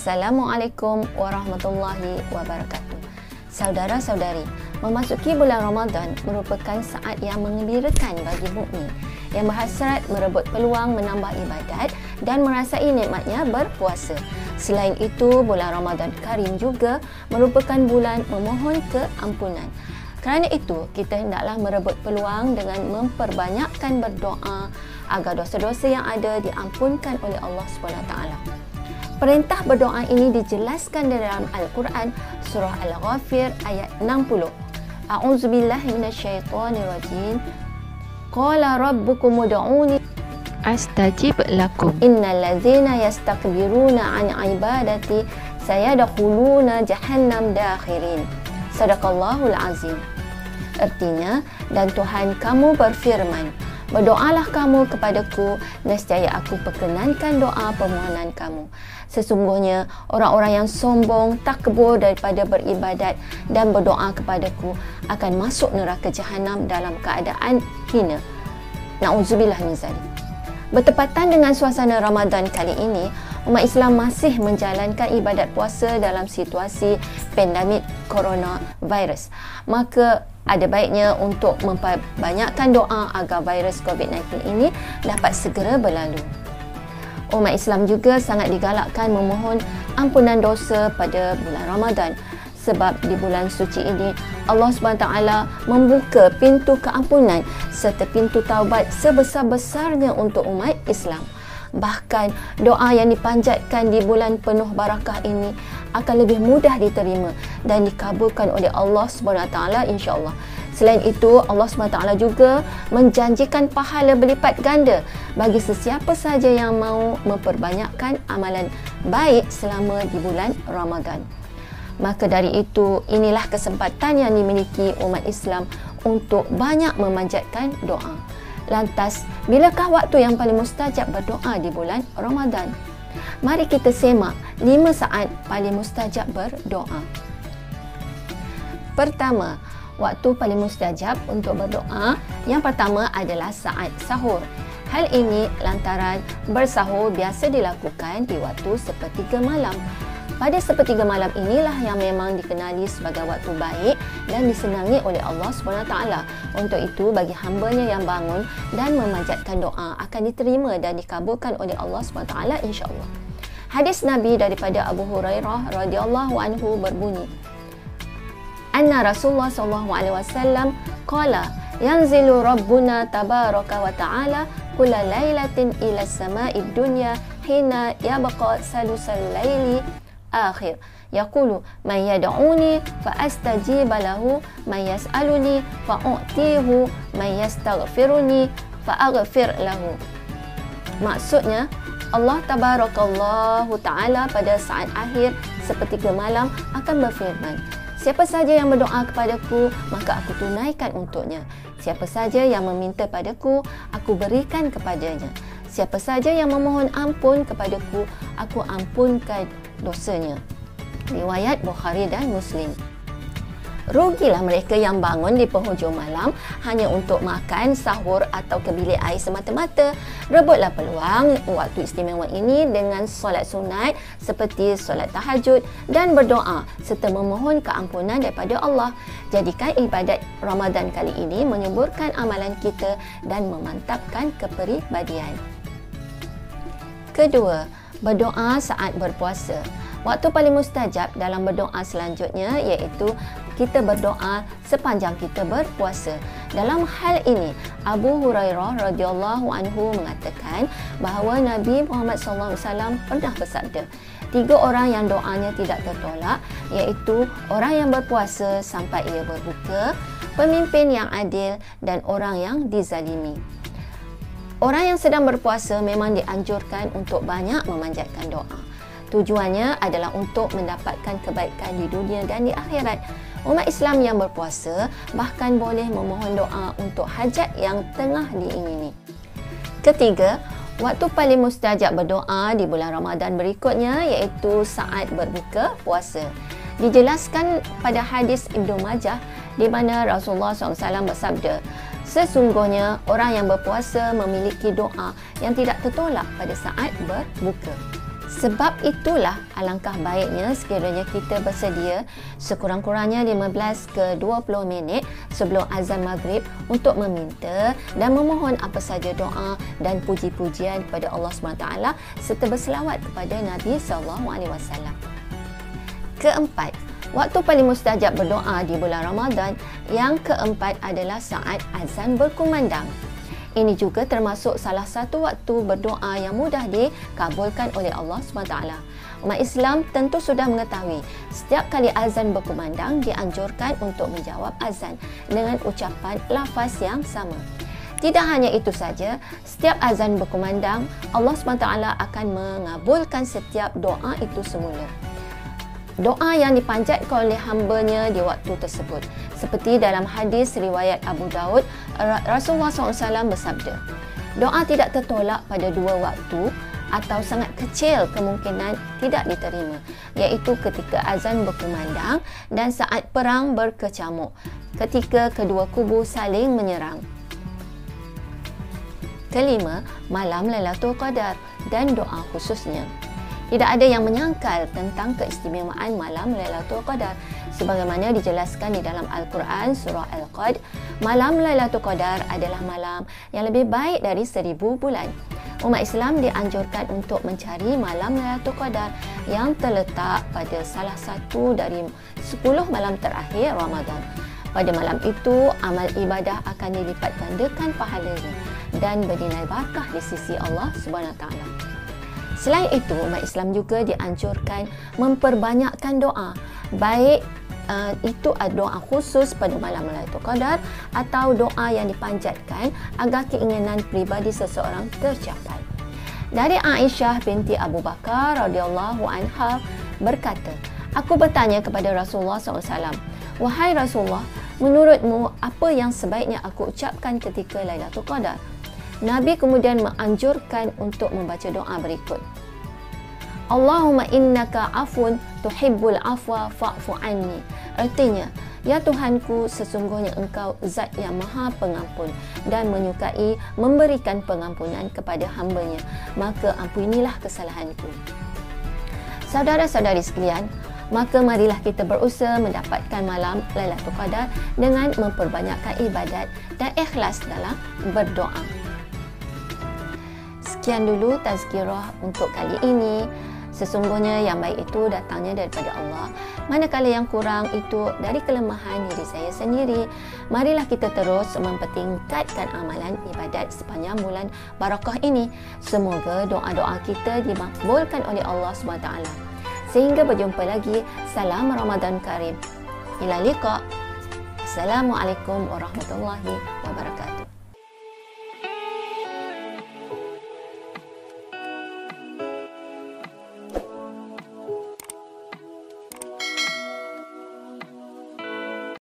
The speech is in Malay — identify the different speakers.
Speaker 1: Assalamualaikum warahmatullahi wabarakatuh. Saudara-saudari, memasuki bulan Ramadan merupakan saat yang menggembirakan bagi mukmin yang berhasrat merebut peluang menambah ibadat dan merasai nikmatnya berpuasa. Selain itu, bulan Ramadan Karim juga merupakan bulan memohon keampunan. Kerana itu, kita hendaklah merebut peluang dengan memperbanyakkan berdoa agar dosa-dosa yang ada diampunkan oleh Allah SWT. Perintah berdoa ini dijelaskan dalam Al-Quran surah Al-Ghafir ayat 60. A'udzubillahi minasyaitonirrajim. Qala rabbukum ud'uni
Speaker 2: astajib lakum.
Speaker 1: innal ladzina yastakbiruna an ibadati sayadkhuluna jahannam dakhirin. Sadaqallahul azim. Artinya, dan Tuhan kamu berfirman, berdoalah kamu kepadaku, nescaya aku perkenankan doa permohonan kamu. Sesungguhnya orang-orang yang sombong, takbur daripada beribadat dan berdoa kepadaku akan masuk neraka jahanam dalam keadaan hina. Na'udzubillah min zalik. Bertepatan dengan suasana Ramadan kali ini, umat Islam masih menjalankan ibadat puasa dalam situasi pandemik coronavirus. Maka ada baiknya untuk memperbanyakkan doa agar virus COVID-19 ini dapat segera berlalu. Umat Islam juga sangat digalakkan memohon ampunan dosa pada bulan Ramadan. Sebab di bulan suci ini, Allah SWT membuka pintu keampunan serta pintu taubat sebesar-besarnya untuk umat Islam. Bahkan doa yang dipanjatkan di bulan penuh barakah ini akan lebih mudah diterima dan dikabulkan oleh Allah SWT, insya-Allah. Selain itu, Allah SWT juga menjanjikan pahala berlipat ganda bagi sesiapa sahaja yang mahu memperbanyakkan amalan baik selama di bulan Ramadan. Maka dari itu, inilah kesempatan yang dimiliki umat Islam untuk banyak memanjatkan doa. Lantas, bilakah waktu yang paling mustajab berdoa di bulan Ramadan? Mari kita semak 5 saat paling mustajab berdoa. Pertama, waktu paling mustajab untuk berdoa yang pertama adalah saat sahur. Hal ini lantaran bersahur biasa dilakukan di waktu sepertiga malam. Pada sepertiga malam inilah yang memang dikenali sebagai waktu baik dan disenangi oleh Allah SWT. Untuk itu, bagi hambanya yang bangun dan memanjatkan doa akan diterima dan dikabulkan oleh Allah SWT, insya-Allah. Hadis Nabi daripada Abu Hurairah radhiyallahu anhu berbunyi, anna Rasulullah SAW qala yanzilu Rabbuna tabaraka wa ta'ala kulla lailatin ila sama'id dunya hina yabqa salusal laili akhir yaqulu man yad'uni fa astajib lahu man yas'aluni fa u'tihi man yastaghfiruni fa aghfir lahu. Maksudnya, Allah Tabarakallahu Ta'ala pada saat akhir sepertiga malam akan berfirman, siapa saja yang berdoa kepadaku, maka aku tunaikan untuknya. Siapa saja yang meminta padaku, aku berikan kepadanya. Siapa saja yang memohon ampun kepadaku, aku ampunkan dosanya. Riwayat Bukhari dan Muslim. Rugilah mereka yang bangun di penghujung malam hanya untuk makan, sahur atau ke bilik air semata-mata. Rebutlah peluang waktu istimewa ini dengan solat sunat seperti solat tahajud dan berdoa serta memohon keampunan daripada Allah. Jadikan ibadat Ramadan kali ini menyuburkan amalan kita dan memantapkan kepribadian. Kedua, berdoa saat berpuasa. Waktu paling mustajab dalam berdoa selanjutnya iaitu kita berdoa sepanjang kita berpuasa. Dalam hal ini, Abu Hurairah radhiyallahu anhu mengatakan bahawa Nabi Muhammad SAW pernah bersabda, 3 orang yang doanya tidak tertolak iaitu orang yang berpuasa sampai ia berbuka, pemimpin yang adil dan orang yang dizalimi. Orang yang sedang berpuasa memang dianjurkan untuk banyak memanjatkan doa. Tujuannya adalah untuk mendapatkan kebaikan di dunia dan di akhirat. Umat Islam yang berpuasa bahkan boleh memohon doa untuk hajat yang tengah diingini. Ketiga, waktu paling mustajab berdoa di bulan Ramadan berikutnya iaitu saat berbuka puasa. Dijelaskan pada hadis Ibnu Majah di mana Rasulullah SAW bersabda, sesungguhnya orang yang berpuasa memiliki doa yang tidak tertolak pada saat berbuka. Sebab itulah alangkah baiknya sekiranya kita bersedia sekurang-kurangnya 15 ke 20 minit sebelum azan maghrib untuk meminta dan memohon apa saja doa dan puji-pujian kepada Allah SWT serta berselawat kepada Nabi SAW. Keempat, waktu paling mustajab berdoa di bulan Ramadan yang keempat adalah saat azan berkumandang. Ini juga termasuk salah satu waktu berdoa yang mudah dikabulkan oleh Allah SWT. Umat Islam tentu sudah mengetahui setiap kali azan berkumandang dianjurkan untuk menjawab azan dengan ucapan lafaz yang sama. Tidak hanya itu saja, setiap azan berkumandang, Allah SWT akan mengabulkan setiap doa itu semula. Doa yang dipanjatkan oleh hamba-Nya di waktu tersebut. Seperti dalam hadis riwayat Abu Daud, Rasulullah SAW bersabda, doa tidak tertolak pada dua waktu atau sangat kecil kemungkinan tidak diterima, iaitu ketika azan berkumandang dan saat perang berkecamuk, ketika kedua kubu saling menyerang. Kelima, malam Lailatul Qadar dan doa khususnya. Tidak ada yang menyangkal tentang keistimewaan malam Lailatul Qadar. Sebagaimana dijelaskan di dalam Al-Quran surah Al-Qad, malam Lailatul Qadar adalah malam yang lebih baik dari 1000 bulan. Umat Islam dianjurkan untuk mencari malam Lailatul Qadar yang terletak pada salah satu dari 10 malam terakhir Ramadan. Pada malam itu, amal ibadah akan dilipat gandakan pahalanya dan bernilai barakah di sisi Allah SWT. Selain itu, umat Islam juga dianjurkan memperbanyakkan doa, baik itu doa khusus pada malam Lailatul Qadar atau doa yang dipanjatkan agar keinginan peribadi seseorang tercapai. Dari Aisyah binti Abu Bakar radhiyallahu anha berkata, aku bertanya kepada Rasulullah SAW, wahai Rasulullah, menurutmu apa yang sebaiknya aku ucapkan ketika Lailatul Qadar? Nabi kemudian menganjurkan untuk membaca doa berikut. Allahumma innaka afun tuhibbul afwa fa'fu anni. Artinya, ya Tuhanku, sesungguhnya Engkau zat yang maha pengampun dan menyukai memberikan pengampunan kepada hamba-Nya, maka ampunilah kesalahanku. Saudara-saudari sekalian, maka marilah kita berusaha mendapatkan malam Lailatul Qadar dengan memperbanyakkan ibadat dan ikhlas dalam berdoa. Sekian dulu tazkirah untuk kali ini. Sesungguhnya yang baik itu datangnya daripada Allah, manakala yang kurang itu dari kelemahan diri saya sendiri. Marilah kita terus mempertingkatkan amalan ibadat sepanjang bulan barakah ini. Semoga doa-doa kita dimakbulkan oleh Allah SWT. Sehingga berjumpa lagi. Salam Ramadan Karim. Ila liqa. Assalamualaikum warahmatullahi wabarakatuh.